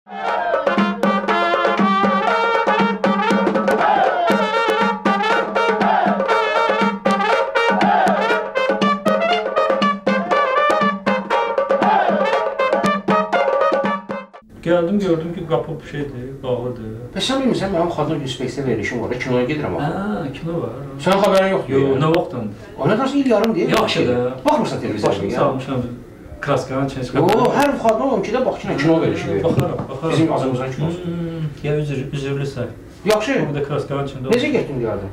Geldim gördüm ki kapı bir şeydir, bağlıdır. Sən bilmirsən, mənim Xadın Yüzbəksə verilişim var, kinoya gedirəm axı. Hə, kino var. Sən xəbərin yoxdur. Yox, nə vaxtdan? O nə qarşı il yarım deyil. Yaxşıdır. Baxmırsan televizora. Başını salmışam, kraskanın içine çıxarım. Yox, hər Xadın 12-də Bakıda kino verilişi verir. Baxaram. Bizim Azərbaycan kinosu. Ya üzürlüsə. Yaxşı. Burada kraskanın içində. Necə getdin deyərdin?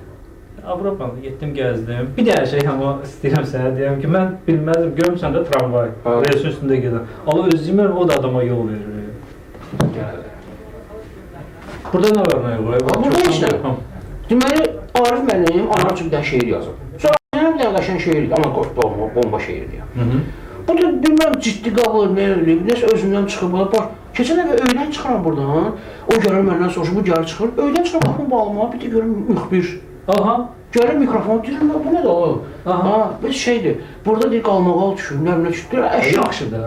Avropanı getdim, gəzdim. Bir dənə şey amma istəyirəm sənə deyəm ki, mən bilməzdim, görmüsən də tramvay, reysin üstündə gedən. Allah özüm o da adama yol verir. Burada nə var, nə yox? Burada heç nə. Deməli, Arif müəllim ana üçün bir dənə şeir yazıb. Sonra bir dənə qəşəng şeir idi, ana qorxdu, bomba şeirdi ya. Bu da bilməm ciddi qabır, nə ölüb, nəsə özündən çıxıb, bax. Keçən dəfə öydən çıxıram buradan, o gəlir məndən soruşur, bu gəlir çıxır, öydən çıxıb baxım bağlama, bir də görüm müxbir. Aha. Gəlir mikrofon, deyirəm, bu nədir o? Ha, biz şeydir, burada deyir qalmaqal düşür, nə bilə düşür, əşya. Yaxşıdır.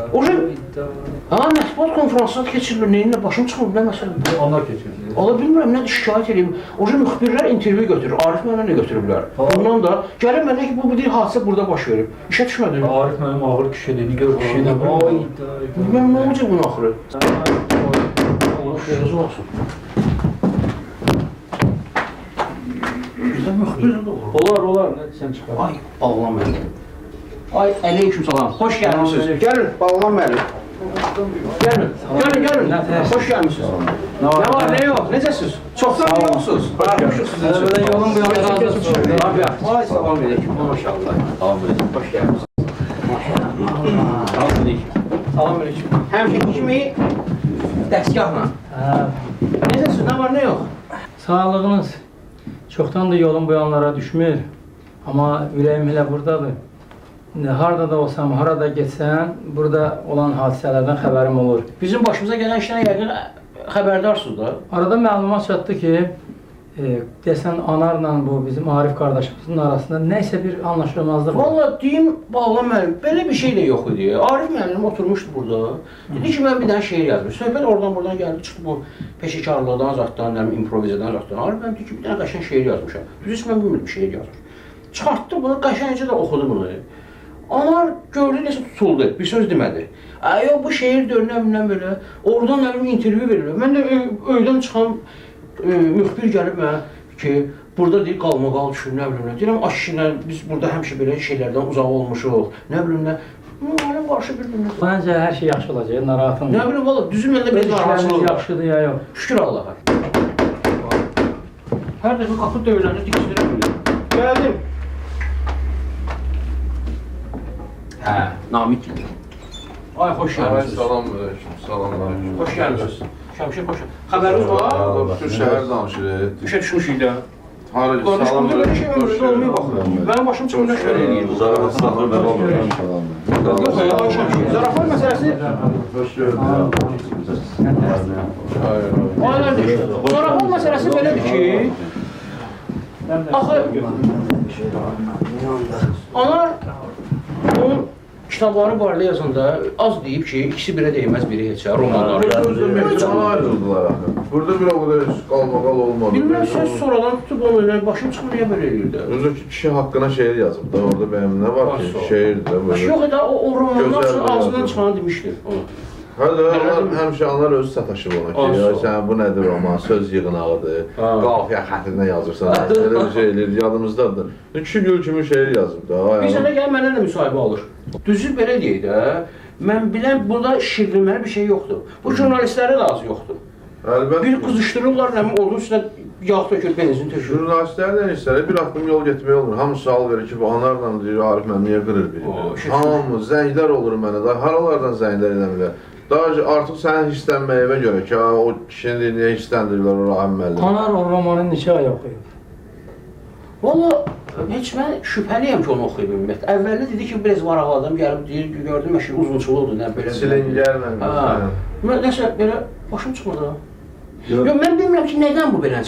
Mətbuat konferanslar keçirilir, neyinlə başım çıxmır, nə məsələ? Onlar keçirir. Ola bilmirəm, nədir, şikayət edeyim. Müxbirlər intervyu götürür, Arif mənə nə götürüblər? Bundan da gəlir mənə ki, bu deyir, hadisə burada baş verib. İşə düşmədi. Arif mənim ağır kişidir, gör kişidir. Bilməm, nə olacaq bunun axırı? Allah xeyiriniz olsun. Bizdə müxbir də olur. Olar, nə sən çıxar. Ay, bağlan mənim. Ay, əleyküm salam. Xoş gəlmişsiniz. Gəlin, bağlan mənim. Gəlin. Xoş gəlmişsiniz. Nə var, nə yox? Necəsiz? Çoxdan yoxsuz. Əvvələn yolun bu yana razı olsun. Ay, salam aleyküm. Maşallah. Salam aleyküm. Xoş gəlmişsiniz. Maşallah. Salam aleyküm. Salam aleyküm. Həmişə kimi dəstgahla. Necəsiz? Nə var, nə yox? Sağlığınız çoxdan da yolun bu yanlara düşmür. Amma ürəyim elə buradadır. Harada da olsam, harada getsəm, burada olan hadisələrdən xəbərim olur. Bizim başımıza gələn işdən yəqin xəbərdarsınız da. Arada məlumat çatdı ki, desən Anarla bu bizim Arif qardaşımızın arasında nəysə bir anlaşılmazlıq var. Valla deyim, bağlan müəllim, belə bir şey də yox idi. Arif müəllim oturmuşdu burada. Dedi ki, mən bir dənə şeir yazmış. Söhbət oradan-buradan gəldi, çıxdı bu peşəkarlıqdan, zatdan, improvizədən, zatdan. Arif müəllim dedi ki, bir dənə qəşəng şeir yazmışam. Düz mən bilmirdim, şeir yazır. Çıxartdı bunu, qəşəngcə də oxudu bunu. Anar gördü, nəsə tutuldu, bir söz demədi. Yox, bu şeir dönəm belə, oradan mənim intervyu verirəm. Mən də öydən çıxan müxbir gəlib mənə ki, burada deyir, qalmaqal düşür, nə bilim nə. Deyirəm, aşkilə biz burada həmişə belə şeylərdən uzaq olmuşuq, nə bilim nə. Mənim qarşı bir-birinə. Məncə hər şey yaxşı olacaq, narahatım. Nə bilim, valla, düzü məndə bir narahatçılıq var. Yaxşıdır ya yox. Şükür Allaha. Hər dəfə qapı döyüləndə diksinirəm belə. Gəldim. Hə, Namik idi. Ay, xoş gəlmişsiniz. Salam aleyküm, salam aleyküm. Xoş gəlmişsiniz. Şəmşir, xoş gəlmişsiniz. Xəbəriniz var? Bütün şəhər danışır. İşə düşmüşük də. Hara Qardaş, salam burada belə şey ömründə olmaya baxır. Mənim başım çıxımda şöyle eləyir. Yox, ay Şəmşir, zarafat məsələsi... Hoş gördük. Ay, qardaş, zarafat məsələsi belədir ki... Axı... Anar... Onun kitabları barədə yazanda az deyib ki, ikisi birə deyməz, biri heçə, romanlar. Meydana ayrıldılar. Burada bir o qədər qalmaqal olmadı. Bilməm, söz sonradan tutub onu, başım çıxır, niyə belə eləyir də? Özü ki, kişi haqqına şeir yazıb da, orada benim nə var ki, şeirdir də böyle. Yox, o romanlar üçün ağzından çıxanı demişdir onu. Hələ həmişə onlar özü sataşıb ona ki, sən bu nədir roman, söz yığınağıdır, qafiyə xətrinə yazırsan, elə bir şey eləyir, yadımızdadır. Kişi gül kimi şeir yazıb da. Bir sənə gələn mənə də müsahibə alır. Düzü belə deyək də, mən bilən burada şirinməli bir şey yoxdur. Bu jurnalistlərə də az yoxdur. Bir qızışdırırlar, onun üstünə yağ tökür, benzin tökür. Jurnalistlərlə işlərə bir addım yol getmək olur. Hamı sual verir ki, bu Anarla deyir, Arif mən niyə qırır birini? Hamı, zənglər olur mənə, haralardan zənglər eləmirlər. Daha artıq sənin hissənməyəvə görə ki, o kişini niyə hissləndirirlər o Rahim müəllim? Anar o romanın neçə ay oxuyub? Valla, heç mən şübhəliyəm ki, onu oxuyub ümumiyyətlə. Əvvəldə dedi ki, biraz varaqlı adam gəlib deyir, gördüm, məşin uzunçuluqdur, nə belə. Silingərlə. Mən nəsə belə, başım çıxmadı. Yox, mən bilmirəm ki, nədən bu belə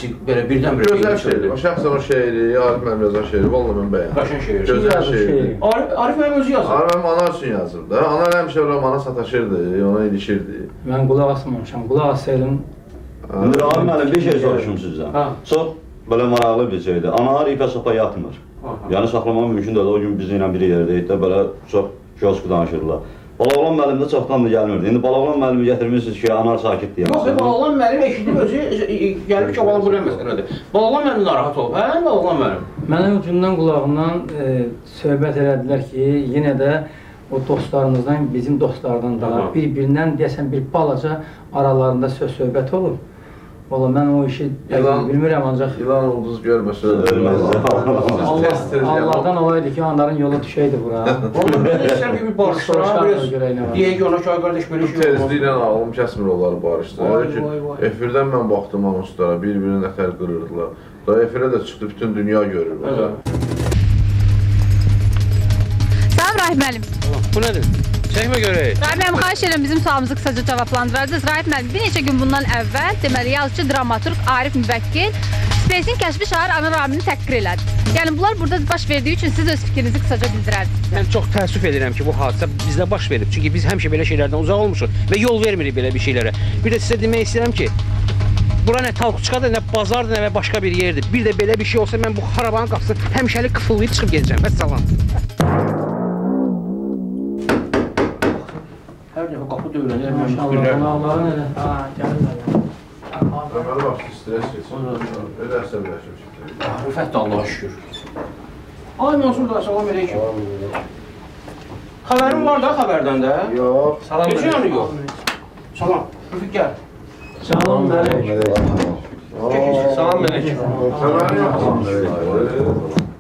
birdən-birə Gözəl şeirdir. Şəxsən o şeiri, Arif mənim yazan şeiri, valla mən bəyəndim. Qaşın şeir. Gözəl şeirdir. Arif mənim özü yazır. Arif mənim ana üçün yazır da. Ana həmişə romana sataşırdı, ona ilişirdi. Mən qulaq asmamışam. Qulaq assaydım. Rahim müəllim, bir şey soruşum sizdən. Ha. Çox belə maraqlı bir şeydir. Analar ipə sopa yatmır. Yəni saxlamaq mümkün deyil. O gün bizimlə bir yerdəyik də belə çox kiosk danışırlar. Balağlan müəllim də çoxdan da gəlmirdi. İndi Balağlan müəllimi gətirmişsiniz ki, anar sakit deyəmsin. Yox, Balağlan müəllim eşidib özü gəlib ki, bu nə məsələdir. Balağlan müəllim narahat olub. Hə, Balağlan müəllim. Mənə ucundan qulağından söhbət elədilər ki, yenə də o dostlarımızdan, bizim dostlardan da bir-birindən deyəsən bir balaca aralarında söz-söhbət olub. Valla mən o işi bilmirəm ancaq İlan ulduz görməsə Ölməz. Allahdan olaydı ki, onların yolu düşəydi bura. Ondan belə istəyirəm ki, bir barışdıra, deyək ki, ona ki, qardaş belə şey olmaz. Tezliklə ağlım kəsmir onları barışdıra. Vay, vay, vay. Efirdən mən baxdım anonslara, bir-birini nətər qırırdılar. Da efirə də çıxdı, bütün dünya görür. Salam Rahim müəllim. Bu nədir? Çəkmə görək. Rahim müəllim, xahiş edirəm bizim sualımızı qısaca cavablandırardınız. Rahim müəllim, bir neçə gün bundan əvvəl deməli yazıcı dramaturq Arif Müvəkkil Space-in kəşfi şair Anar Ramini təhqir elədi. Yəni bunlar burada baş verdiyi üçün siz öz fikrinizi qısaca bildirərdiniz. Mən çox təəssüf edirəm ki, bu hadisə bizdə baş verib. Çünki biz həmişə belə şeylərdən uzaq olmuşuq və yol vermirik belə bir şeylərə. Bir də sizə demək istəyirəm ki, bura nə Talkuçkadır, nə bazardır, nə başqa bir yerdir. Bir də belə bir şey olsa mən bu xarabanın qapısını həmişəlik qıfıllayıb çıxıb gedəcəm. Vəssalam. Hər dəfə qapı dövrənir, Maşallah, qonaqların elə. Ha, gəlirlər. Deməli başlı stres keçir. Elə əsəbləşir şimdi. Rüfət də Allaha şükür. Ay Mansur da, salam aleyküm. Xəbərin var da xəbərdən də? Yox. Salam aleyküm. Yox. Salam. Rüfət gəl. Salam aleyküm. Salam aleyküm. Xəbərin yox.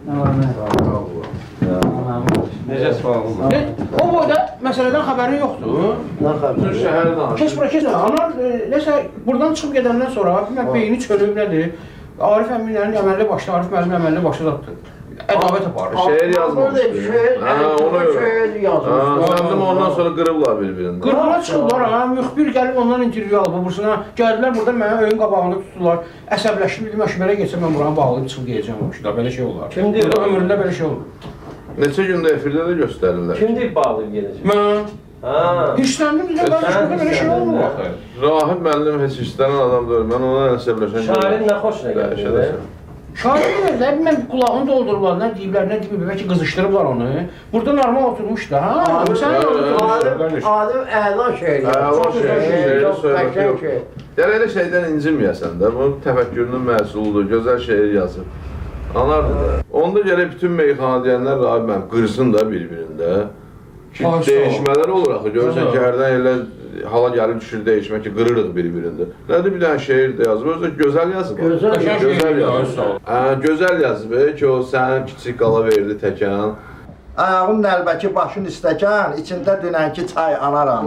Nə var nə? Necə sualım? O boyda məsələdən xəbərin yoxdur. Bütün şəhər danışır. Keç bura, keç. Anar, nəsə, buradan çıxıb gedəndən sonra, bilməm, beyni çölüb nədir? Arif əminlərin əməlli başda, Arif müəllimin əməlli başdadır. Ədavət aparır. Şeir yazmamışdı. Onu sandım ondan sonra qırıblar bir-birini. Qırıqlar çıxıblar, ha, müxbir gəlib ondan intervyu alıb, bursuna. Gəldilər burada mənə öyün qabağında tutdular. Əsəbləşdim, dedim, məşmələ geçsəm mən buranı bağlayıb çıxıb gedəcəm. Belə şey olar. Burada ömründə belə şey olur. Neçə gündə efirdə də göstərirlər. Kimdir bağlayıb gedəcək? Mən hirsləndim, dedim, mən belə şey olmur axı. Rahib müəllim heç istənən adam deyil. Mən ona əsəbləşən Şairin nə xoşuna gəlir? Şair deyirlər, mən qulağını doldururlar, nə deyiblər, nə deyiblər, bəlkə qızışdırıblar onu. Burada normal oturmuş da, ha? Sən Adem əla şeir. Əla şeir, söhbəti yox. Yəni elə şeydən incinməyəsən də, bu təfəkkürünün məhsuludur, gözəl şeir yazıb. Anardı da. Onda gələk bütün meyxana deyənlər Rahib müəllim qırsın da bir-birində. Ki, dəyişmələr olur axı, görürsən ki, hərdən elə hala gəlib düşür dəyişmək ki, qırırıq bir-birində. Nədir bir dənə şeir də yazıb, özü də gözəl yazıb. Gözəl yazıb. Gözəl yazıb ki, o sənin kiçik qala verdi təkən. Ayağın nəlbəki, başın istəkən, içində dünənki çay anaram.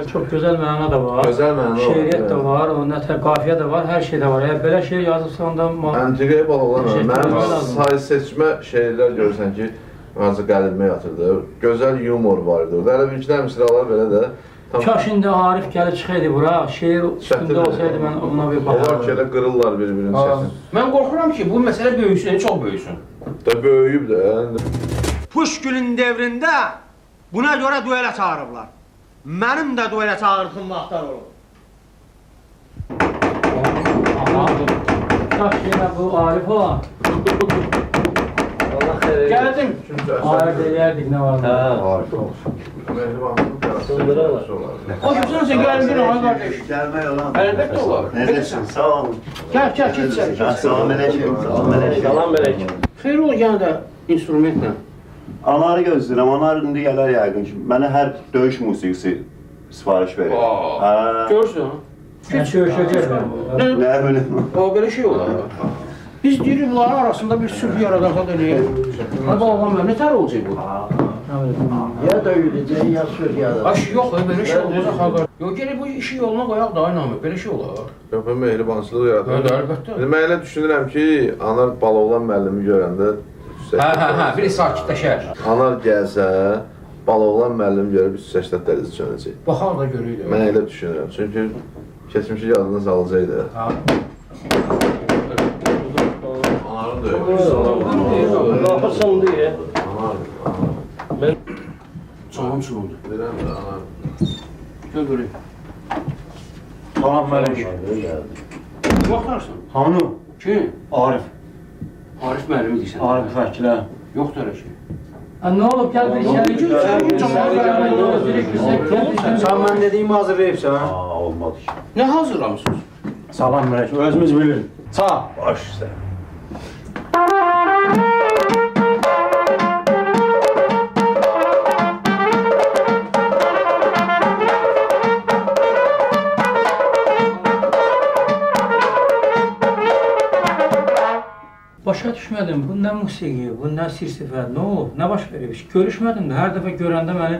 Çox gözəl məna da var. Gözəl məna var. Şeiriyyət də var, o nətər qafiyə də var, hər şey də var. Əgər belə şeir yazıbsa onda Əntiqəyə bağlanan, mənim say seçmə şeirlər görürsən ki, hansı qəlbimə yatırdı. Gözəl yumor vardı. Hələ bir-iki misralar belə də. Kaş indi Arif gəlib çıxaydı bura, şeir üstündə olsaydı mən ona bir Onlar ki, baxardım. elə qırırlar bir-birinin səsini. Mən qorxuram ki, bu məsələ böyüsün, çox böyüsün. Da böyüyüb də. Pushkin'in devrində buna görə duelə çağırıblar. Mənim də duelə çağırdığım vaxtlar olub. Kaş yenə bu Arif olan. Allah xeyir. Gəldim. Arif deyərdik nə var. Arif olsun. Mehribanlıq Sındırırlar. O kimsən sən gəldin ay qardaş. Gəlmək olan. Əlbəttə olar. Necəsən? Sağ ol. Gəl, keç içəri. Salam əleykum. Salam əleykum. Salam əleykum. Xeyr ol, yəni də instrumentlə. Anarı gözləyirəm. Anar indi gələr yəqin ki. Mənə hər döyüş musiqisi sifariş verir. Görürsən? Şöşəcək. Nə bilim. O belə şey olar. Biz deyirik bunların arasında bir sülh yaradaq eləyək. Ay bağlam, nətər olacaq bu? Ya döyüləcək, ya söz yadır. Ay yox, belə şey olmaz axı. Yox, gələk bu işi yoluna qoyaq da, ay namı, belə şey olar. Yox, mən mehribançılıq yaradır. Əlbəttə. Mən elə düşünürəm ki, Anar Baloğlan müəllimi görəndə Hə, bir sakitləşər. Anar gəlsə, Baloğlan müəllim görüb 380 dərəcə çönəcək. Baxar da görüydü. Mən elə düşünürəm. Çünki keçmişi yadından salacaqdı. Anarın da yox. Qalxırsan deyə. Canım çılındı. Bilirəm də anar. Gör göreyim. Salam aleyküm. Baxarsan. Hanı? Kim? Arif. Arif müəllimi deyirsən. Arif vəkilə. Yoxdur elə şey. Ne olup gel bir içeri gir. Sen ben dediğimi hazırlayıpsan ha? Olmadı ki. Nə hazırlamısınız? Salam aleyküm. Özümüz bilirik. Sağ. Baş üstə. Başa düşmedim. Bu ne musiki, bu ne sirsifer, ne olub, ne baş verib? Hiç görüşmedim de. Her defa görəndə məni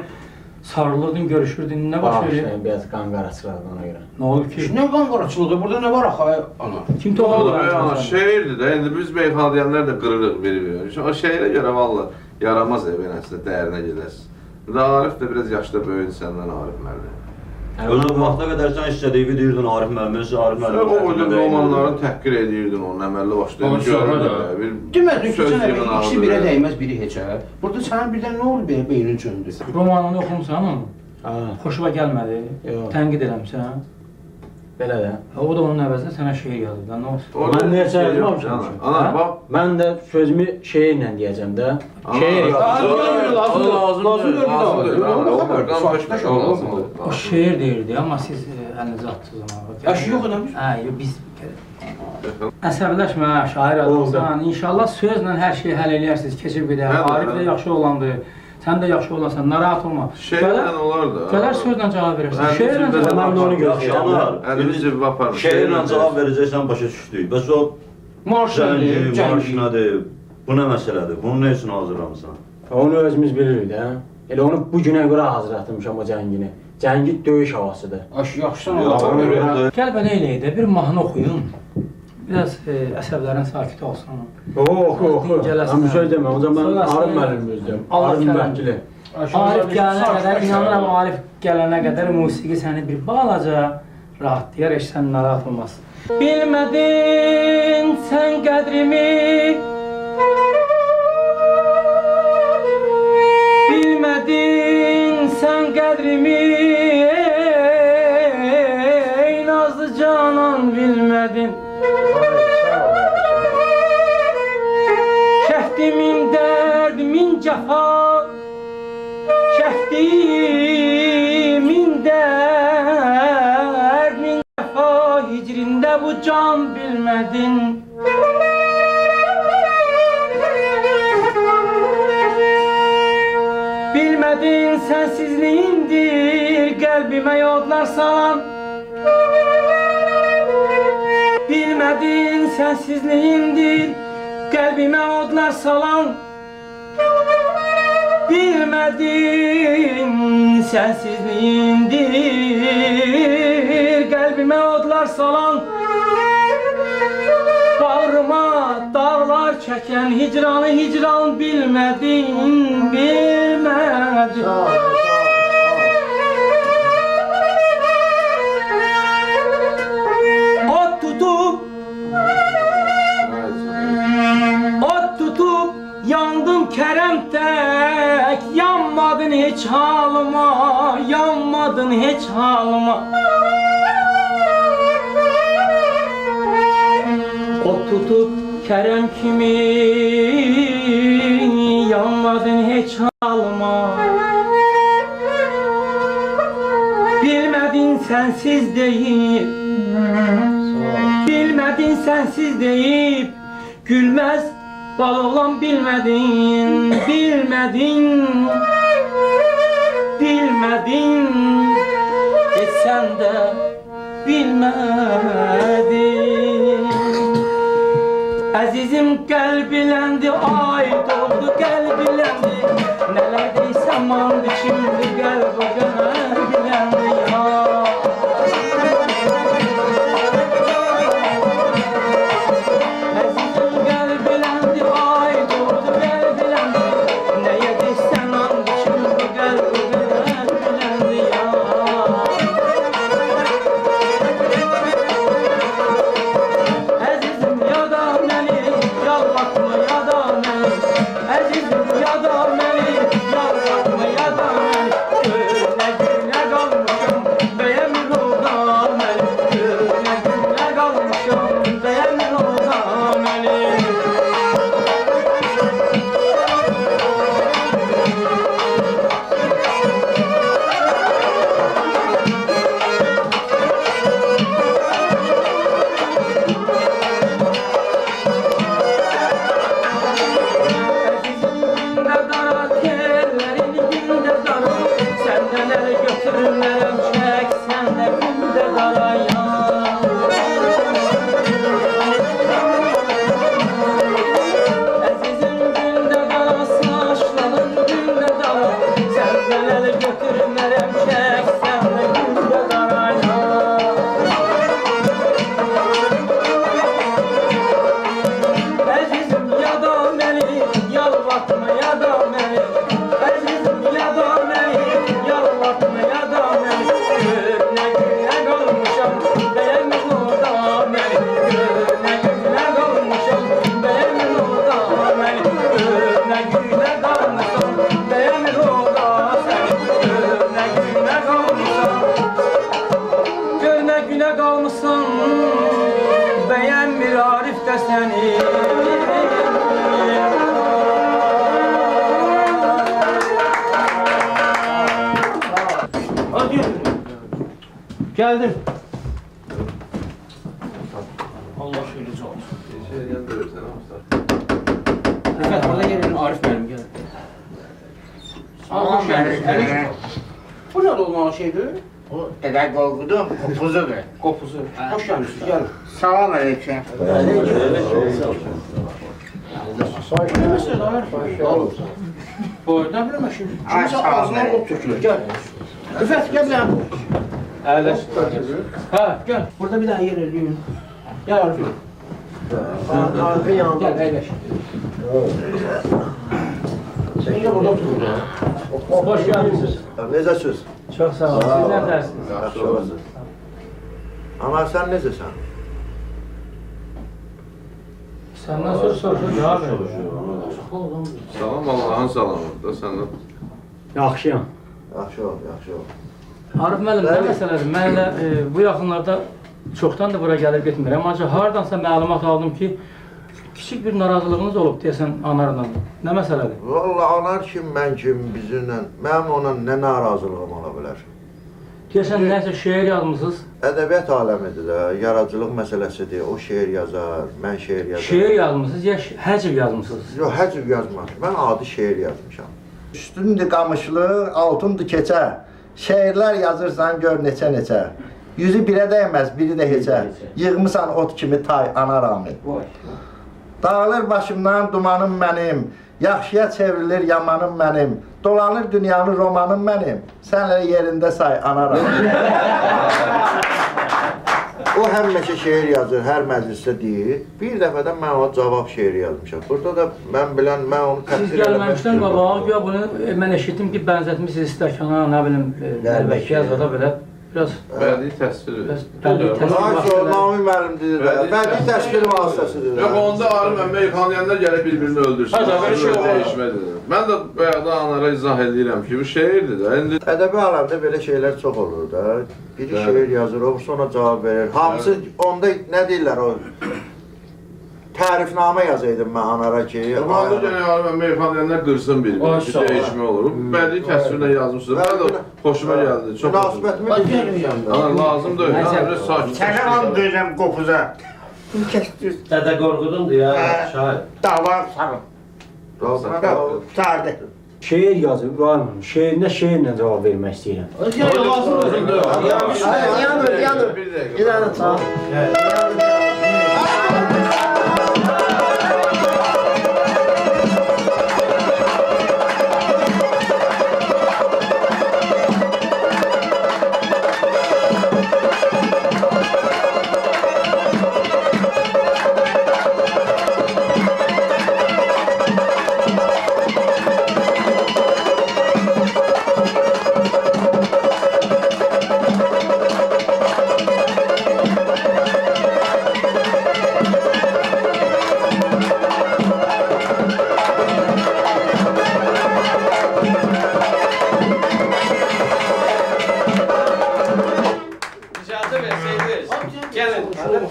sarılırdın, görüşürdün. Ne baş verib? Sen biraz kan qarasılardı ona göre. Ne olub ki? Nə qan qaraçılığı? Burada nə var axı ana? Kim topladı? Ana şeirdir də. İndi biz beyxana deyənlər də qırırıq bir-bir. O şeirə görə valla yaramaz ev nəsə dəyərinə gedərsiniz. Arif də biraz yaşda böyüdü səndən Arif müəllim. Özü bu vaxta qədər sən istədiyi deyirdin Arif müəllim, Arif müəllim. Sən o boyda romanları təhqir edirdin onun əməlli başlayıb görürdün. Demədin ki, sən ikisi birə dəyməz, biri heçə. Burada sənin birdən nə oldu belə beynin çöndü? Romanını oxumusan onu? Ha. Xoşuma gəlmədi. Yox. Tənqid eləmsən. Belə də. O da onun əvəzinə sənə şeir yazdı da, nə olsun? Mən necə yazmamışam ki? Ana Ha? bax. Mən də sözümü şeirlə deyəcəm də. Şeir O şeir deyirdi, amma siz əlinizi atdınız ona. Yaşı yox adam. Hə, biz əsəbləşmə, şair adamsan. İnşallah sözlə hər şeyi həll eləyərsiniz, keçib gedər. Hə, Arif də yaxşı olandı. Sən də yaxşı olansan, narahat olma. Şeirlə olar da. Gələr sözlə cavab verərsən. Şeirlə Əlini cavab mən də onu Yaxşı, anar. Əlini cibə aparır. Şeirlə cavab verəcəksən, başa düşdük. Bəs o Marşnadır, zəngi, marşnadır, bu nə məsələdir? Bunu nə üçün hazırlamısan? Onu özümüz bilirik də. Elə onu bu günə görə hazırlatmışam o cəngini. Cəngi döyüş havasıdır. Yaxşısan Yox, Allah. yox, Gəl belə eləyək də, bir mahnı oxuyun. Biraz əsəblərin sakit olsun. Oxu. Mən bir söz deməm. O zaman mən Sonrasını- Arif müəllim özləyəm. Allah Arif kərim. vəkili. Arif gələnə qədər, inanıram Arif gələnə qədər musiqi səni bir balaca rahatlayar, heç sən narahat olmaz. Bilmədin sən qədrimi, bilmədin sən qədrimi, ey nazlı canan bilmədin. Çəkdimin dərdimin cəfa, çəkdimin dərdimin cəfa, hicrində bu can bilmədin. Bilmədin sənsizliyindir qəlbimə yodlar salan. Bilmədin sənsizliyindir qəlbimə odlar salan. Bilmədin sənsizliyindir qəlbimə odlar salan. Bağrıma dağlar çəkən hicranı hicran bilmədin, bilmədin. Ot tutup yandım Kerem tek, yanmadın hiç halıma, yanmadın hiç halıma. Ot tutup Kerem kimi, yanmadın hiç halıma. Bilmedin sensiz deyip, bilmedin sensiz deyip, gülmez bal olan bilmedin, bilmedin, bilmedin, hiç sen de bilmedin. Azizim kalbilendi, ay doldu kalbilendi, neler deysem andı şimdi kalbi kalbilendi ya. Gel Gəldim. Allah şöyləcə olsun. Şey yandırırsan Amsar. Rifət, burada gelin Arif müəllim, gəl. Allah müəllim. Bu nə olmalı şeydir? O Dədə Qorqudun qopuzudur. Qopuzu. Hoş gəlmişsiniz, gəlin. Salam aleyküm. Ne mesela Arif? Bu ne bileyim şimdi. Kimse ağzına qop tökülür, gəl. Rifət, gəl lan. Ha, gəl. Burada bir daha yer eləyin. Gəl Arif. Arka yanında. Gəl, əyləş. Sen de burada otur. Hoş geldiniz. Necəsiz? Çok sağ olun. Siz ne dersiniz? Yaxşı olasın. Ana sən necəsən? Senden soru soruşur cevap ver. Salam Allah'ın salamı da səndən. Yaxşıyam. Yaxşı ol, yaxşı ol. Arif müəllim, nə məsələdir? Mən elə bu yaxınlarda çoxdan da bura gəlib getmirəm. Ancaq hardansa məlumat aldım ki, kiçik bir narazılığınız olub deyəsən anarla. Nə məsələdir? Vallahi anar kim, mən kim, bizimlə, mənim ona nə narazılığım ola bilər? Deyəsən nəsə şeir yazmısınız? Ədəbiyyat aləmidir də, yaradıcılıq məsələsidir. O şeir yazar, mən şeir yazar. Şeir yazmısınız ya həcv yazmısınız? Yox, həcv yazmamışam. Mən adi şeir yazmışam. Üstündür qamışlı, altındır keçə. Şeirlər yazırsan gör neçə-neçə. Yüzü birə dəyməz, biri də heçə. Yığmısan ot kimi tay, ana rami. Dağılır başımdan dumanım mənim. Yaxşıya çevrilir yamanım mənim. Dolanır dünyanın romanım mənim. Sən elə yerində say, ana rami. O həmişə şeir yazır, hər məclisdə deyir. Bir dəfə də mən ona cavab şeiri yazmışam. Burada da mən bilən, mən onu Siz təqdir gəlməmişdən qabağa, ya bunu mən eşitdim ki, bənzətmişsiniz stəkana, nə bilim, əlbəki yazada belə. Biraz Bədii təsvir edir. bədii təsvir Nami vasitələri. müəllimdir də, bədii təşkil vasitəsidir də. Yox, onda Arif əmmə yıxanlayanlar gəlib bir-birini öldürsün. Hə, belə şey olur. Dəyişmədir. Mən də bayaqda anara izah edirəm ki, bu şeirdir də. İndi Ədəbi aləmdə belə şeylər çox olur da. Biri şeir yazır, o sonra cavab verir. Hamısı onda nə deyirlər o? Tərifnamə yazaydım mən anara ki. Onda gene Arif əmmə yıxanlayanlar qırsın bir-birini ki, dəyişmə olur. Bu bədii təsvirlə yazmışsınız. Mən də xoşuma gəldi. Çox Münasibətimi bilmirəm. lazımdır. Yəni sakit. Səni andırıram qopuza. Dədə Qorqudundur ya, şair. Davar sarı. Sardı. Şeir yazıb, İbrahim, şeirinə şeirlə cavab vermək istəyirəm. Yanır. Bir dəqiqə. Bir dənə çal.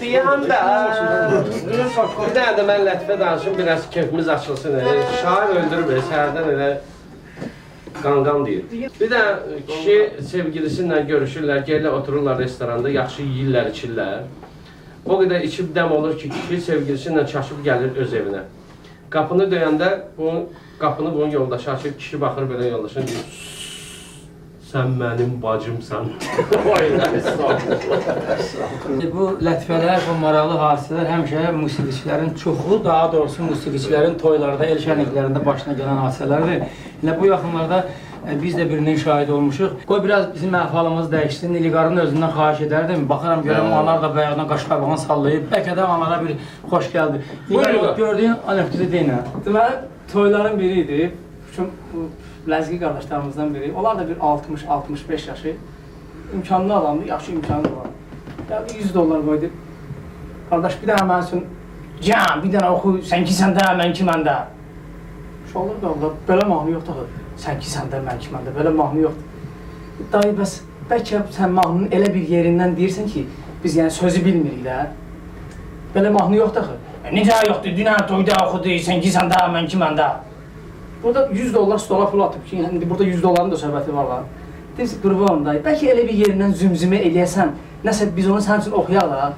Deyəm də, bir dənə də mən Lətifə danışım, biraz keyfimiz açılsın. Şair öldürmür, səhərdən elə qanqan deyir. Bir də kişi sevgilisiyle görüşürlər, gəlirlər, otururlar restoranda, yaxşı yeyirlər, içirlər. O qədər içib dəm olur ki, kişi sevgilisiyle çaşıb gəlir öz evinə. Qapını döyəndə, qapını bunun yoldaşı açıb, kişi baxır belə yoldaşına deyir, sən mənim bacımsan. Bu lətifələr, bu maraqlı hadisələr həmişə musiqiçilərin çoxu, daha doğrusu musiqiçilərin toylarda, el şənliklərində başına gələn hadisələrdir. Yəni bu yaxınlarda biz də birinin şahid olmuşuq. Qoy biraz bizim əhvalımız dəyişsin, İlqarın özündən xahiş edərdim. Baxıram, görəm, onlar da bayaqdan qaş-qabağını sallayıb. Bəlkə də onlara bir xoş gəldi. İlqar, gördüyün anekdoti deyinə. Deməli, toyların biri idi. Ləzgi qardaşlarımızdan biri. Onlar da bir 60-65 yaşı. İmkanlı adamdı, yaxşı imkanı var. Ya $100 qoydu. Qardaş, bir dənə mən üçün, can, bir dənə oxu, sən ki səndə, mən ki məndə. Uşaqlar qaldı, belə mahnı yoxdur. Sən ki səndə, mən ki məndə, belə mahnı yoxdur. Dayı, bəs, bəlkə sən mahnının elə bir yerindən deyirsən ki, biz yəni sözü bilmirik də. Belə mahnı yoxdur. Necə yoxdur, dünən toyda oxudu, sən ki səndə, mən ki məndə. Burada $100 stola pul atıb ki, yəni burada $100'ın da söhbəti var lan. Deyir, qurban dayı, bəlkə elə bir yerindən zümzümə eləyəsən, nəsə biz onu sənin üçün oxuyalım.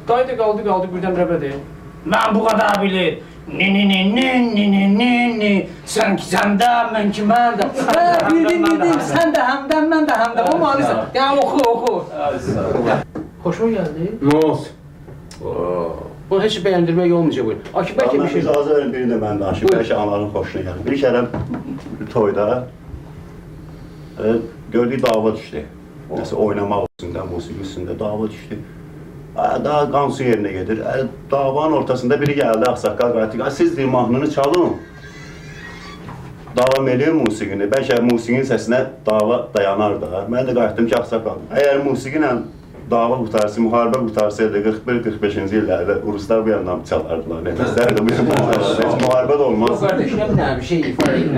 Dayı da qaldı, birdən rəbə deyir. Mən bu qədər bilir. Ni, sən ki səndə, mən ki məndə. Bildim, sən də həmdən, mən də həmdən. O malısan. Yəni oxu. Xoşuma gəldi. Nə olsun? Bunu heç bəyəndirmək olmayacaq bu. Akif bəlkə bir şey. İcazə verin, biri də mən danışım. Bəlkə anaların xoşuna gəlir. Bir kərə toyda gördük dava düşdü. Nəsə oynamaq üstündə, musiqi üstündə dava düşdü. Daha qansu yerinə gedir. Davanın ortasında biri gəldi, ağsaqqal qayıtdı. Siz deyir, mahnını çalın. Davam edin musiqini. Bəlkə musiqinin səsinə dava dayanar da. Mən də qayıtdım ki, ağsaqqal. Əgər musiqi ilə dava qutarsı, müharibə qutarsaydı 41-45-ci illərdə Ruslar bu yandan çalardılar. Nəfəslər də bu yandan çalardılar. Müharibə də olmaz. O qardaşına bir şey ifadə edin.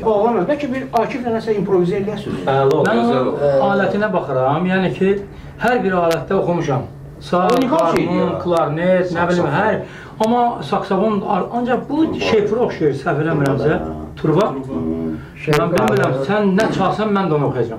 Oğlanlar, bəlkə bir Akiflə nəsə improvizə eləyəsiniz. Mən onun alətinə baxıram. Yəni ki, hər bir alətdə oxumuşam. Sağ, harmon, klarnet, nə bilim, hər. Amma saksafon, ancaq bu şeypura oxşuyur, səhv eləmirəmsə. Turba. Mən bilmirəm, sən nə çalsan, mən də onu oxuyacam.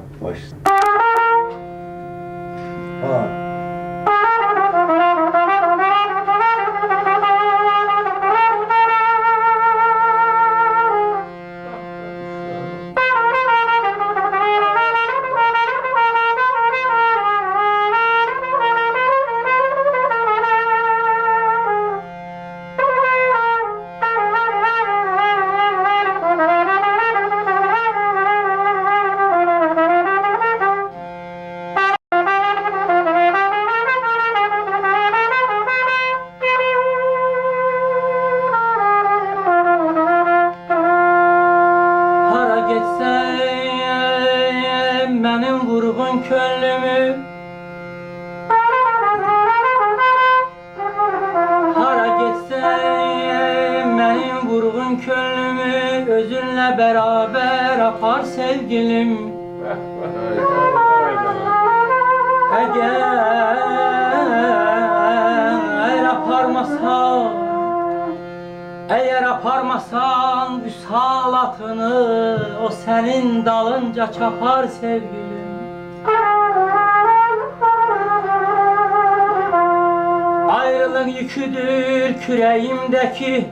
Eğer aparmasan vüsalatını, o senin dalınca çapar sevgilim. Ayrılık yüküdür küreğimdeki.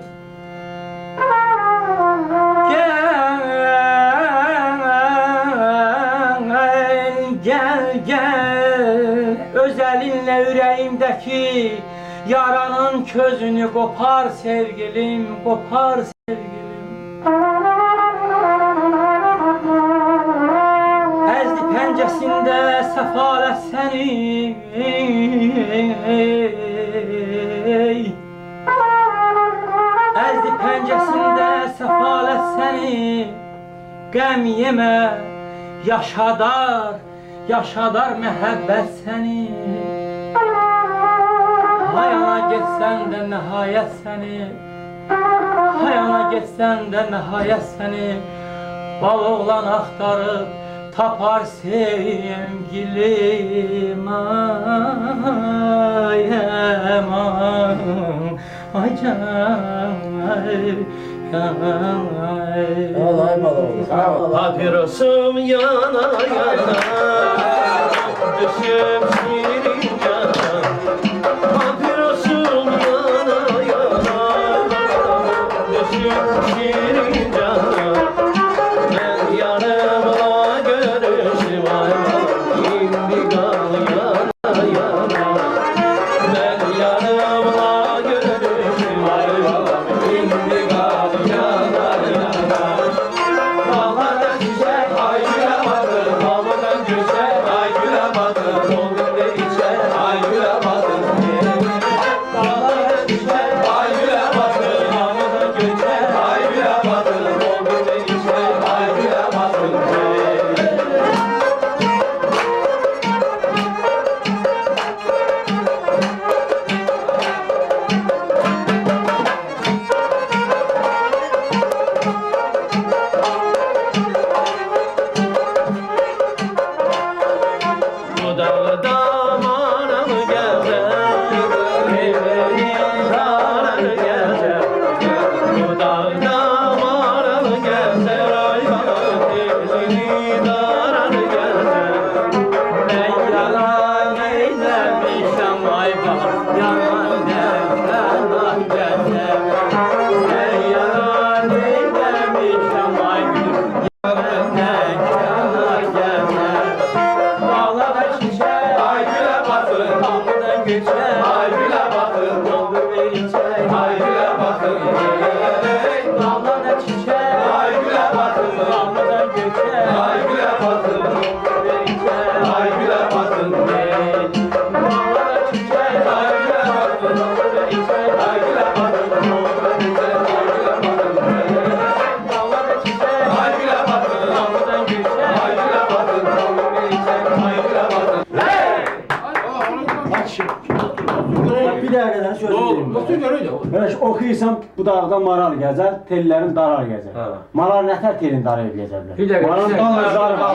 Gel, özelinle yüreğimdeki yaranın közünü kopar sevgilim, kopar sevgilim. Ezdi pencesinde sefalet seni, ezdi pencesinde sefalet seni. Gəm yeme, yaşadar mehabbet seni. Hayana geçsen de nihayet seni, hayana geçsen de nihayet seni. Bal oğlan aktarıp tapar sevgilim. Ay aman, ay can, Papirosum yana yana, düşüm şirin yana. Papirosum yana yana, düşüm şirin yana. Ben yanımla görüşüm ayman, indi kal yana yana. Ben yanımla görüşüm ayman, indi kal yana yana. Bağlardan çiçek ay güle batır, bağlardan çiçek ay güle batır, dolgunda içer ay güle batır. Bağlardan çiçek ay güle batır, bağlardan çiçek ay güle batır, dolgunda içer ay güle batır. Bu dağlı Otur görüydü. Beş oxuyursan budaqda maral gəzər, tellərin darar gəzər. Maral nətər telin darar eləyəcəklər? Bir dəqiqə, Maralın bir dəqiqə. damızları var,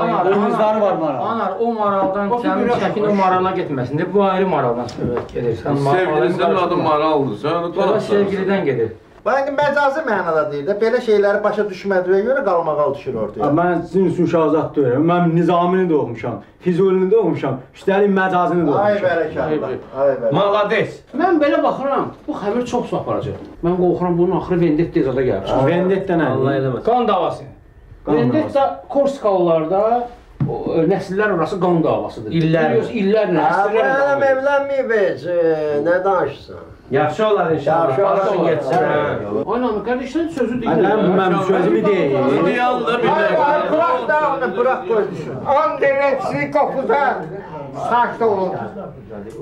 Anar, damızları var maral. Anar, o maraldan sənin şəkin o marala getməsin. Bu ayrı maraldan söhbət gedir. Sevgilisinin adı maraldır. Sən onu Sonra tanısan. sevgilidən gedir. Bax, məcazi mənada deyir də, belə şeyləri başa düşmədiyə görə qalmağa düşür ortaya. Mən sizin üçün şahzad deyirəm. Mən Nizamini də oxumuşam, Füzulini də oxumuşam, üstəlik məcazini də Ay oxumuşam. bərəkallah, ay bərəkallah. Malades. Mən belə baxıram, bu xəmir çox su aparacaq. Mən qorxuram bunun axırı Vendetta zada gəlir. Vendetta nə? Allah eləməsin. Qan davası. Vendetta Korsikalılarda nəsillər arası qan davasıdır. İllərlə, əsrlərlə Mənim evlənməyib heç, nə danışsan? Yaxşı olar inşallah. Başın getsin. Aynen, kardeşler sözü değil. Mən sözümü deyim. İdealda bir Ay, də. bırak da onu, bırak koy düşün. On direksi kopuza sakit olun.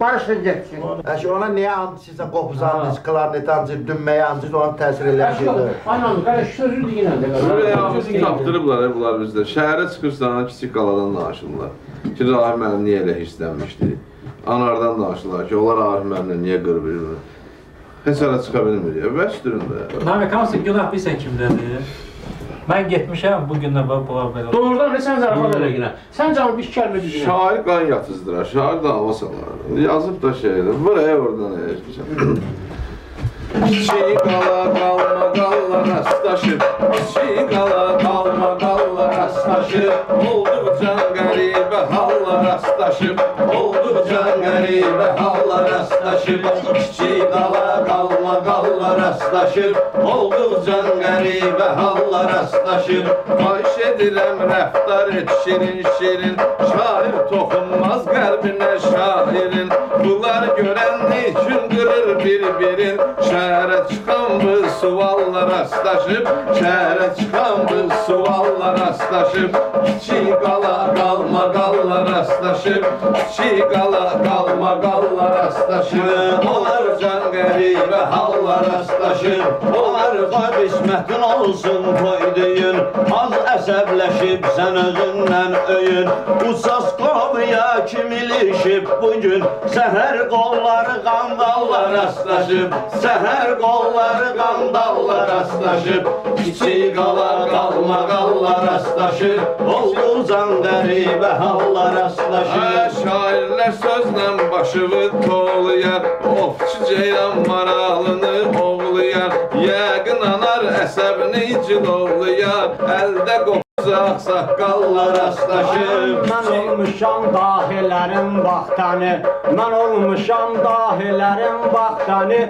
Barışın getsin. Əşi, ona niyə antisisə qopuzancı, klarnetancı, dünməyancı ona təsir eləmişdir? Aynen, kardeş sözü değil. Böyle hamısını tapdırıblar bunlar bizdə. Şəhərə çıxırsan, kiçik qaladan danışırlar. Ki, Rahim müəllim niyə elə hirslənmişdi? Anardan danışırlar ki, onlar Rahim müəllimlə niyə qır bilir? Heç ara çıxa bilmir ya, bəşdirin də. Namiq, hamısı günah bilsən kimdədir? Mən getmişəm, bu gündən bunlar belə. Doğrudan ne sen zarafat öyle yine. Sen canım bir kəlmə düzgün. Şair qan yatızdırar, şair dava salar. Yazıb da şeydir, buraya oradan eşmişəm. Kiçik qala qalma qallar rastlaşıb, kiçik qala qalma qallar rastlaşıb, olduqca qəribə hallar rastlaşıb, olduqca qəribə hallar rastlaşıb, kiçik qala qalma qallar rastlaşıb, olduqca qəribə hallar rastlaşıb, xahiş edirəm rəftar et şirin şirin, şair toxunmaz qəlbinə şairin, bunlar görən niçün qırır bir-birin, şəhərə çıxan bu suallar rastlaşıb, şəhərə çıxan bu suallar rastlaşıb, kiçik qala qalma qallar rastlaşıb, kiçik qala qalma qallar rastlaşıb, onlar can qəribə hallar rastlaşıb, onlar qismətin olsun toyduyun, az əsəbləşib sən özündən öyün, Uçaskoviya kim ilişib bugün, səhər qolları qandallar rastlaşıb, səhər qolları qandallar rastlaşıb, kiçik qala qalma qallar rastlaşıb, oldu can qəribə hallar rastlaşıb. Şairlər sözlə başıvı toğlayar, ofçu ceyran maralını ovlayar, yəqin anar əsəbini cilovlayar, əldə qopacaq saqqallar rastlaşıb. Mən olmuşam dahilərin vaxtanı, mən olmuşam dahilərin vaxtanı,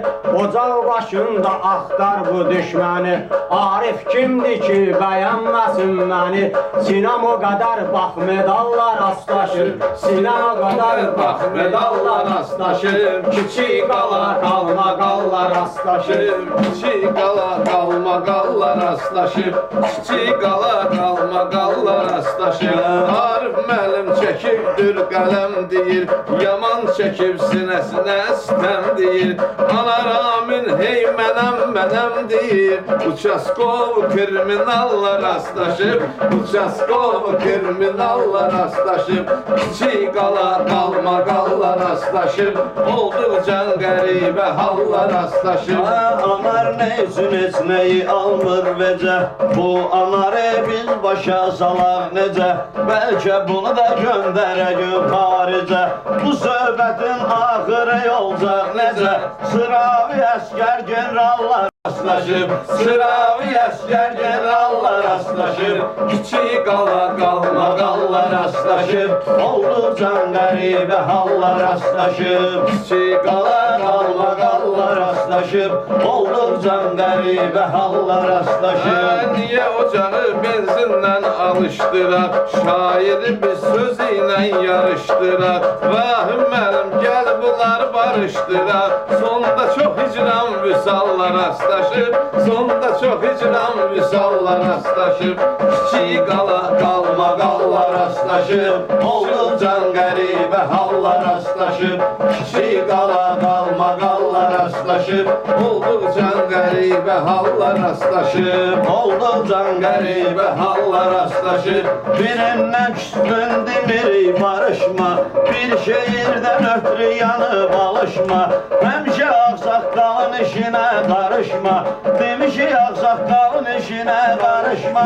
ocaq başında axtar bu düşməni, Arif kimdir ki bəyənməsin məni, Sinəm o qədər bax medallar rastlaşır, Sinəm o qədər bax medallar rastlaşır, kiçik qala qalma qallar rastlaşır, Kiçik qala qalma qallar rastlaşıb, kiçik qala qalma qallar rastlaşıb, Arif müəllim çəkibdir qələm deyir, yaman çəkib sinəsinə istəm deyir, ana ramin hey mənəm mənəm deyir, Uçaskov kriminallar rastlaşıb, Uçaskov kriminallar rastlaşıb, kiçik qala qalma qallar rastlaşıb, olduqca qəribə hallar rastlaşıb. Anar ne üçün heç neyi almır vecə, bu anarı biz başa salaq necə, bəlkə bunu da göndərək xaricə, bu söhbətin axırı olacaq necə, sıravi əskər generallar rastlaşıb, sıravi əskər generallar rastlaşıb, kiçik qala qalma qallar rastlaşıb, oldu can qəribə hallar rastlaşıb, kiçik qala qalma qallar rastlaşıb, oldu can qəribə hallar rastlaşıb. Niyə ocağı benzinlə alışdıraq, şairi bir söz ilə yarışdıraq, Rahim müəllim gəl bunlar barışdıraq, sonda çox hicran vüsallar rastlaşıb, sonda çox hicran vüsallar rastlaşıb, kiçik qala qalma qallar rastlaşıb, oldu can qəribə hallar rastlaşıb, kiçik qala qalma qallar rastlaşıb, oldu can qəribə hallar rastlaşıb, oldu can qəribə hallar rastlaşıb, birindən küstün demirik barışma, bir şehirdən ötürü yanıb alır. alışma. Həmişə ağsaqqalın işinə qarışma. Demişik ağsaqqalın işinə qarışma.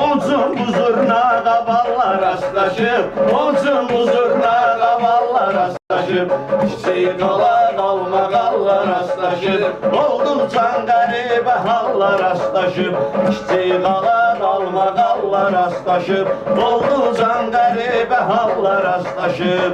Olsun bu zurna qaballar rastlaşıb. Olsun bu zurna qaballar rastlaşıb. Kiçik qala qalma qallar rastlaşıb. Olduqcan qəribə hallar rastlaşıb. Kiçik qala qalma qallar rastlaşıb. Olduqcan qəribə hallar rastlaşıb.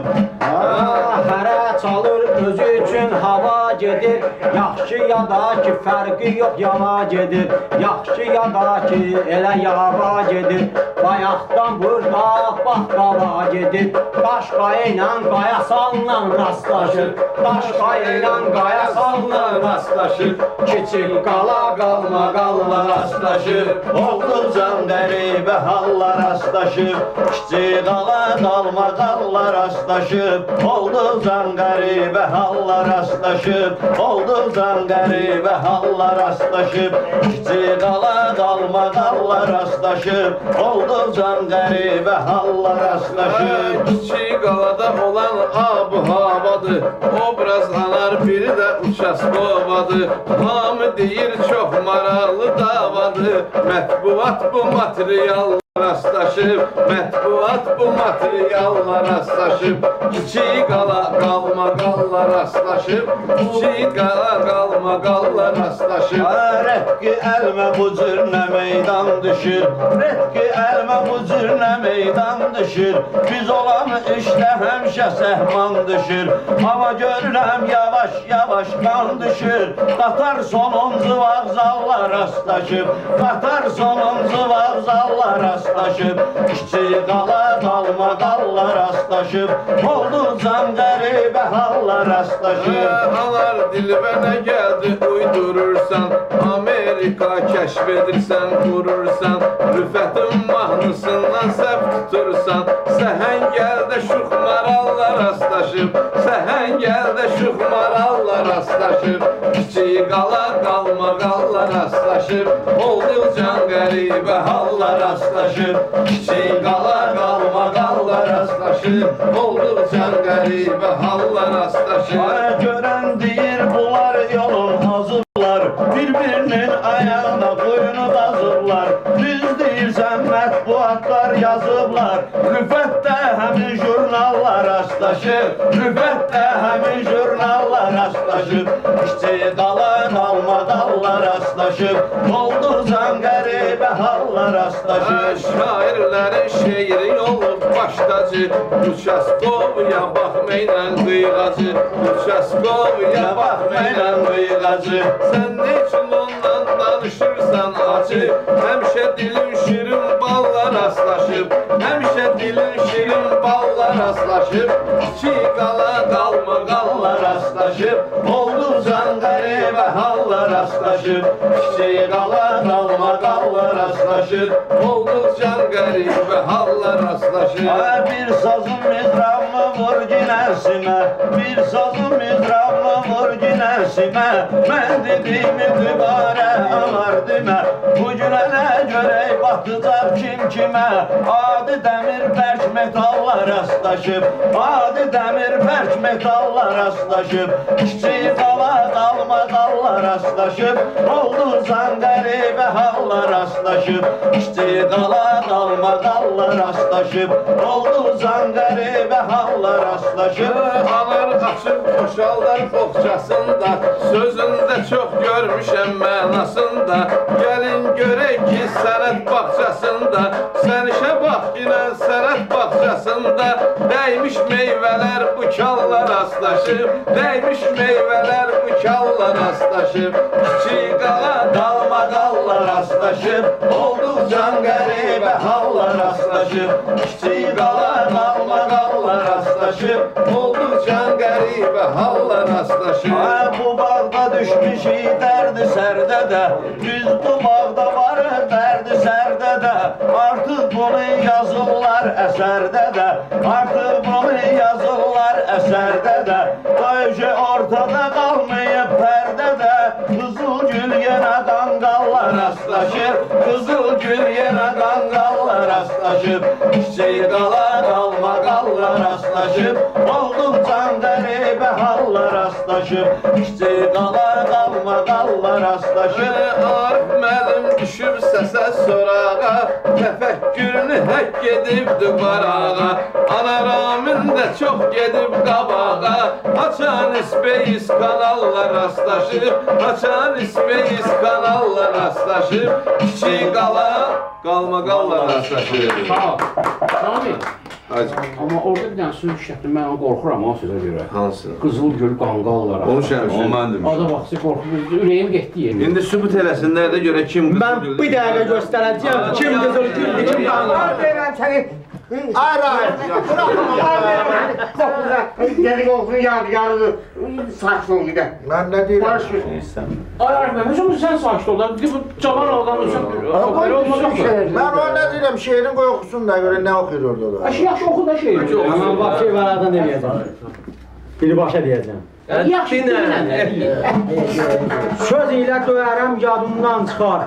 Hərə çalır özü üçün hava gedir. Yaxşı ya da ki fərqi yox yava gedir. Yaxşı ya da ki elə yava gedir. Bayaqdan burada baqqala gedir. Daş qaya ilə qaya salla rastlaşır. Daş qaya ilə qaya salla rastlaşır. Kiçik qala qalma qalla rastlaşır. Olduqcan qəribə hallar rastlaşıb. Kiçik qala qalma qallar rastlaşıb. Olduqcan qəribə hallar rastlaşıb. Olduqcan qəribə hallar rastlaşıb. Kiçik qala qalma qallar rastlaşıb. Olduqcan qəribə hallar rastlaşıb. Kiçik qalada olan ab-havadır. Obraz anar biri də uças qovadır. Hamı deyir çox maraqlı davadır. Mətbuat bu material rastlaşıb. Mətbuat bu materialla rastlaşıb. Kiçik qala qalma qalla rastlaşıb. Kiçik qala qalma qalla rastlaşıb. Rəqqi əlmə bu cür nə meydan düşür. Rəqqi əlmə bu cür nə meydan düşür. Biz olan işdə həmişə səhman düşür. Amma görürəm yavaş yavaş qan düşür. Qatar sonuncu vağzalla rastlaşıb. Qatar sonuncu vağzalla rastlaşıb. Kiçik qala qalma qalla rastlaşıb. Olduqcan qəribə hallar rastlaşıb. Anar dilbənə gəldi uydurursan. Amerika kəşf edirsən, qurursan. Rüfətin mahnısından səhv tutursan. Səhəngəldə şux maralla rastlaşıb. Səhəngəldə şux maralla rastlaşıb. Kiçik qala qalma qalla rastlaşıb. Olduqcan qəribə hallar rastlaşıb. Kiçik qala qalma qalla rastlaşıb. Olduqcan qəribə hallar rastlaşıb. Görən deyir bunlar yolun hazırlar. Bir-birinin ayağına boyunu qazırlar. Düz deyirsən mətbuatlar yazıblar. Rüfətdə həmin jurnallar rastlaşıb. Rüfətdə həmin jurnallar rastlaşıb. Kiçik qala qalma qallar rastlaşıb. Olduqcan qəribə hallar rastlaşıb. Şairlərin şeiri olub başdacı. Uçaskovya baxmayla qıyğacı. Uçaskovya baxmayla qıyğacı. Sən ne üçün ondan danışırsan acı? Həmişə dilin şirin balla rastlaşıb. Həmişə dilin şirin balla rastlaşıb. Kiçik qala qalma qalla rastlaşıb. Olduqcan qəribə hallar rastlaşıb. Kiçik qala qalma qalla rastlaşıb. Olduqcan qəribə hallar rastlaşıb. Bir sazın mizrağımı vur ginəsimə. Bir sazın mizrağımı vur ginəsimə. Mən dediyimi dübarə anar demə. Bu günə nə görək batacaq kim kimə. Adi dəmir bərk metallar rastlaşıb. Adi dəmir bərk metallar rastlaşıb. Kiçik qala qalma qallar rastlaşıb. Olduqcan qəribə hallar rastlaşıb. Kiçik qala qalma qallar rastlaşıb. Olduqcan qəribə hallar rastlaşıb. Anar açıb boşaldar boğçasında. Sözündə çox görmüşəm mənasında. Gəlin görək ki sənət bağçasında. Sən işə bax yine sənət bağçasında. Dəymiş meyvələr bu kalla rastlaşıb. Dəymiş meyvələr bu kalla rastlaşıb. Kiçik qala Qalma qalla rastlaşıb. Olduqcan qəribə hallar rastlaşıb. Kiçik qala qalma qalla rastlaşıb. olduqcan qəribə hallar rastlaşıb. Bu bağda düşmüşük dərdi sərdə də. Biz bu bağda varıq dərdi sərdə də. Artıq bunu yazırlar əsərdə də. Artıq bunu yazırlar əsərdə də. Böyce ortada qalmayıb pərdə də. Qızıl gül yenə qanqallar rastlaşır. Qızıl gül yenə qanqallar rastlaşıb. Kiçik qala qalma qallar rastlaşıb. Olduqcan qəribə hallar rastlaşıb. rastlaşıb kiçik qala qalmaqallar rastlaşıb Arif müəllim düşüb səsə sorağa Təfəkkürünü həkk edibdi qarağa Ana Ramin də çox gedib qabağa Açan İspeyiz kanallar rastlaşıb Açan İspeyiz kanallar rastlaşıb Kiçik qala qalmaqallar rastlaşıb Sami, amma orada bir dənə söz işlətdim, mən qorxuram o sözə görə. Hansı? Qızılgül qanqallar. Onu şərəfsin. O mən demişəm. Adı vaxtı qorxum, ürəyim getdi yerinə. İndi sübut eləsinlər də görə kim Mən bir dəqiqə göstərəcəyəm kim qızıl güldür, kim qanqal. Deyirəm səni. Hayır, hayır. Qopuza, geri qoxunu yadigarıdır. Saçlı ol gidə. Mən nə deyirəm? Barış Ay Arif bəy, hocam sən sakit ol da. Bu cavan adam olsun. Belə olmaz axı. Mən o nə deyirəm, şeirin qoy oxusun da görə nə oxuyur orada da. Ay yaxşı oxu da şey. Mən bax şey vəradan deməyəcəm. Birbaşa deyəcəm. Yaxşı dinlə. Söz ilə döyərəm yadımdan çıxar.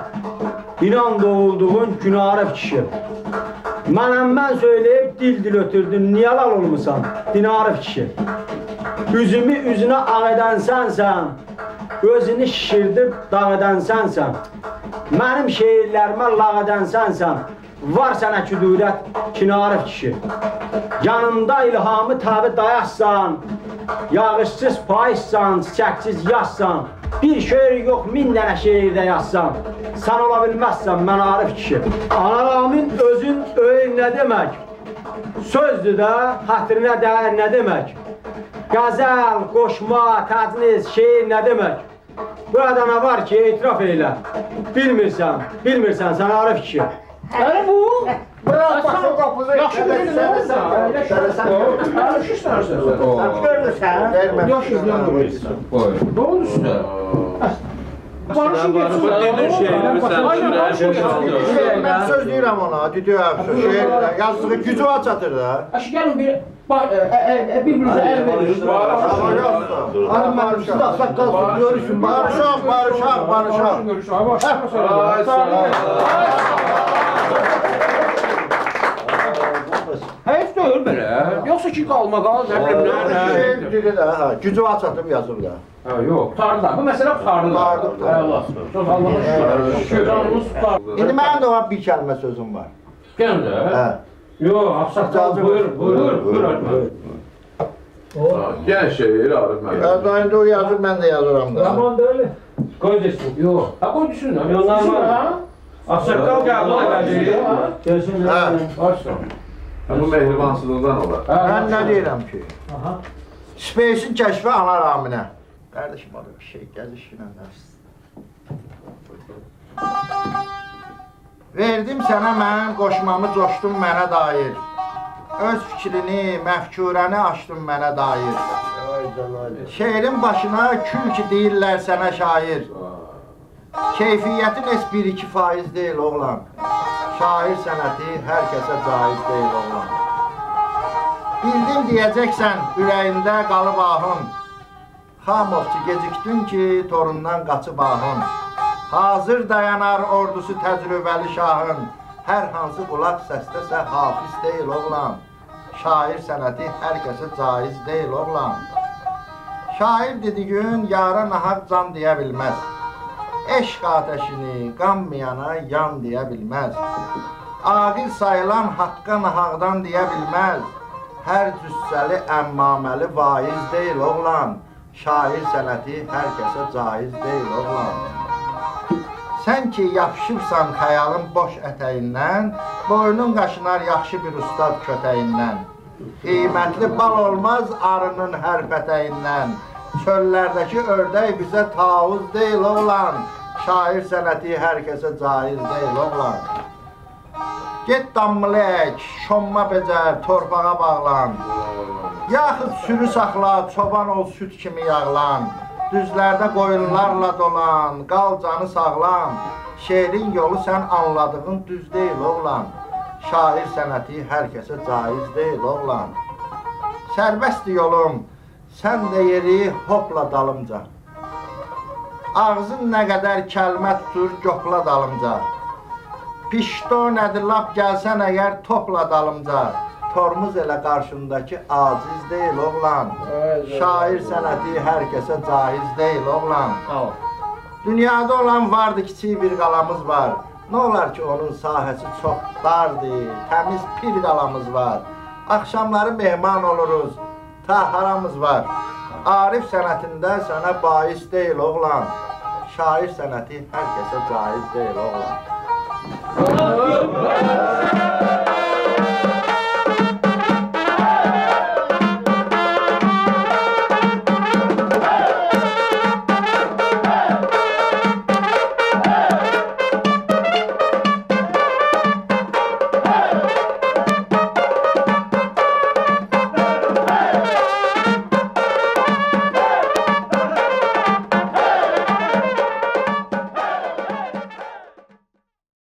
İnan doğulduğun gün Arif kişi. Mənəm mən söyləyib dil ötürdün, niyə lal olmusan? Din Arif kişi. Üzümü üzünə ağ edən sənsən, özünü şişirdib dağ edən sənsən. Mənim şeirlərimə lağ edən sənsən, var sənə küdurət kin Arif kişi. Yanında ilhamı tabi dayazsan, yağışsız payızsan, çiçəksiz yazsan, bir şeir yox, 1000 dənə şeirdə yazsan, sən ola bilməzsən mən Arif kişi. Ana Ramin özün öyün nə demək? Sözdür də, xətrinə dəyər nə demək? Qəzəl, qoşma, təcniz, şeir nə demək? Burada nə var ki, etiraf elə. Bilmirsən sən Arif kişi. Hələ bu? Bırak baxın qopuza. Yaxşı bilirsən. Danışırsan sən. Görürsən? Yaxşı izləyirsən. Ne oldu sizə? Barışın geçsin. Dedin şeirimi sən sürər. Mən söz deyirəm ona, düdüyəm söz. Şeirlə yazdığı gücü var çatır da. Aşı gəlin bir-birinizə əl verin. Ama yoxdur. Hanım mənim siz axsaq görüşün. Barışaq. Ay sağ ol. Heyf deyil belə. Yoxsa ki qalmaqal, nə bilim nə. Şeir dedi də, gücü var çatıb yazıb da. Yox, qurtardı. Bu məsələ qurtardı. Allah. Çox Allah'a şükür. Canımız qurtardı. İndi mənim də var bir kəlmə sözüm var. Gəlin də. Hə. Yox, afsaqal buyur. Gəl şeir Arif müəllim. Əzdayında o yazır, mən də yazıram da. Aman da öyle. Qoy desin. Yox. Ha qoy desin. Afsaqal gəldi. Hə. Başla. Bu mehribansızlıqdan olar. Mən nə deyirəm ki? Space'in kəşfi ana raminə. Qardaşım orada bir şey gəzişinə nəfs. Verdim sənə mən, qoşmamı coşdum mənə dair. Öz fikrini, məfkurəni açdın mənə dair. Şeirin başına kül ki deyirlər sənə şair. Keyfiyyətin heç 1-2% deyil oğlan. Şair sənəti hər kəsə caiz deyil oğlan. Bildim deyəcəksən, ürəyində qalıb ahın. Xamovçu gecikdin ki, torundan qaçıb ahın. Hazır dayanar ordusu təcrübəli şahın. Hər hansı qulaq səsləsə hafiz deyil oğlan. Şair sənəti hər kəsə caiz deyil oğlan. Şair dediğin yara nahaq can deyə bilməz. Eşq ateşini qanmayana yan deyə bilməz. Aqil sayılan haqqa nahaqdan deyə bilməz. Hər cüssəli əmmaməli vaiz deyil oğlan. Şair sənəti hər kəsə caiz deyil oğlan. Sən ki yapışıbsan xəyalın boş ətəyindən, boynun qaşınar yaxşı bir ustad kötəyindən. Qiymətli bal olmaz arının hər pətəyindən. Çöllərdəki ördək bizə tavuz deyil oğlan. Şair sənəti hər kəsə caiz deyil oğlan. Get damlı ək, şomma becər, torpağa bağlan. Yaxud sürü saxla, çoban ol süt kimi yağlan. Düzlərdə qoyunlarla dolan, qal canı sağlam. Şeirin yolu sən anladığın düz deyil oğlan. Şair sənəti hər kəsə caiz deyil oğlan. Sərbəstdir yolum, sən də yeri hopla dalımca. Ağzın nə qədər kəlmə tutur, gopla dalımca. Pişto nədir lap gəlsən əgər topla dalımca. Tormuz elə qarşındakı aciz deyil oğlan. Şair sənəti hər kəsə caiz deyil oğlan. Dünyada olan vardı kiçik bir qalamız var. Nə olar ki onun sahəsi çox dardır, təmiz pir qalamız var. Axşamları mehman oluruz, taharamız var. Arif sənətində sənə bais deyil oğlan. Şair sənəti hər kəsə caiz deyil oğlan.